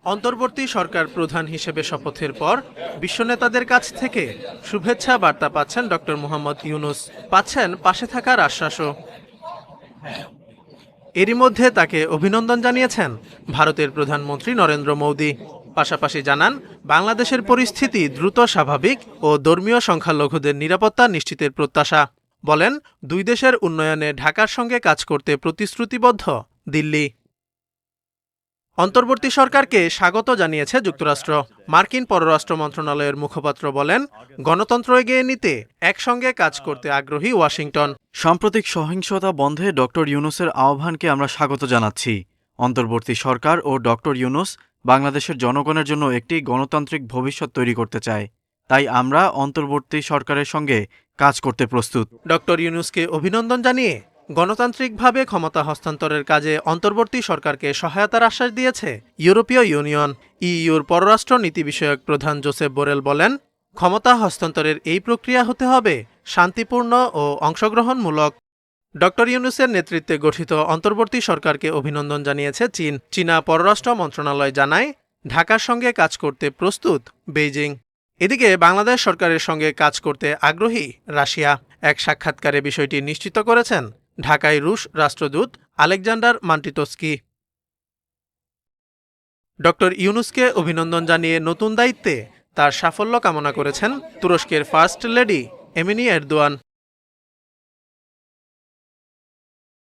অন্তর্বর্তী সরকার প্রধান হিসেবে শপথের পর বিশ্ব নেতাদের কাছ থেকে শুভেচ্ছা বার্তা পাচ্ছেন ডক্টর মোহাম্মদ ইউনূস, পাচ্ছেন পাশে থাকার আশ্বাসও। এরই মধ্যে তাকে অভিনন্দন জানিয়েছেন ভারতের প্রধানমন্ত্রী নরেন্দ্র মোদি। পাশাপাশি জানান বাংলাদেশের পরিস্থিতি দ্রুত স্বাভাবিক ও ধর্মীয় সংখ্যালঘুদের নিরাপত্তা নিশ্চিতের প্রত্যাশা। বলেন, দুই দেশের উন্নয়নে ঢাকার সঙ্গে কাজ করতে প্রতিশ্রুতিবদ্ধ দিল্লি। অন্তর্বর্তী সরকারকে স্বাগত জানিয়েছে যুক্তরাষ্ট্র। মার্কিন পররাষ্ট্র মন্ত্রণালয়ের মুখপাত্র বলেন, গণতন্ত্র এগিয়ে নিতে একসঙ্গে কাজ করতে আগ্রহী ওয়াশিংটন। সাম্প্রতিক সহিংসতা বন্ধে ডক্টর ইউনূসের আহ্বানকে আমরা স্বাগত জানাচ্ছি। অন্তর্বর্তী সরকার ও ডক্টর ইউনূস বাংলাদেশের জনগণের জন্য একটি গণতান্ত্রিক ভবিষ্যৎ তৈরি করতে চায়। তাই আমরা অন্তর্বর্তী সরকারের সঙ্গে কাজ করতে প্রস্তুত। ডক্টর ইউনূসকে অভিনন্দন জানিয়ে গণতান্ত্রিকভাবে ক্ষমতা হস্তান্তরের কাজে অন্তর্বর্তী সরকারকে সহায়তার আশ্বাস দিয়েছে ইউরোপীয় ইউনিয়ন। ইইউর পররাষ্ট্র নীতি বিষয়ক প্রধান জোসেফ বোরেল বলেন, ক্ষমতা হস্তান্তরের এই প্রক্রিয়া হতে হবে শান্তিপূর্ণ ও অংশগ্রহণমূলক। ডক্টর ইউনূসের নেতৃত্বে গঠিত অন্তর্বর্তী সরকারকে অভিনন্দন জানিয়েছে চীন। চীনা পররাষ্ট্র মন্ত্রণালয় জানায়, ঢাকার সঙ্গে কাজ করতে প্রস্তুত বেইজিং। এদিকে বাংলাদেশ সরকারের সঙ্গে কাজ করতে আগ্রহী রাশিয়া। এক সাক্ষাৎকারে বিষয়টি নিশ্চিত করেছেন ঢাকায় রুশ রাষ্ট্রদূত আলেকজান্ডার মান্টিতস্কি। ডক্টর ইউনূসকে অভিনন্দন জানিয়ে নতুন দায়িত্বে তার সাফল্য কামনা করেছেন তুরস্কের ফার্স্ট লেডি এমিনি এরদোয়ান।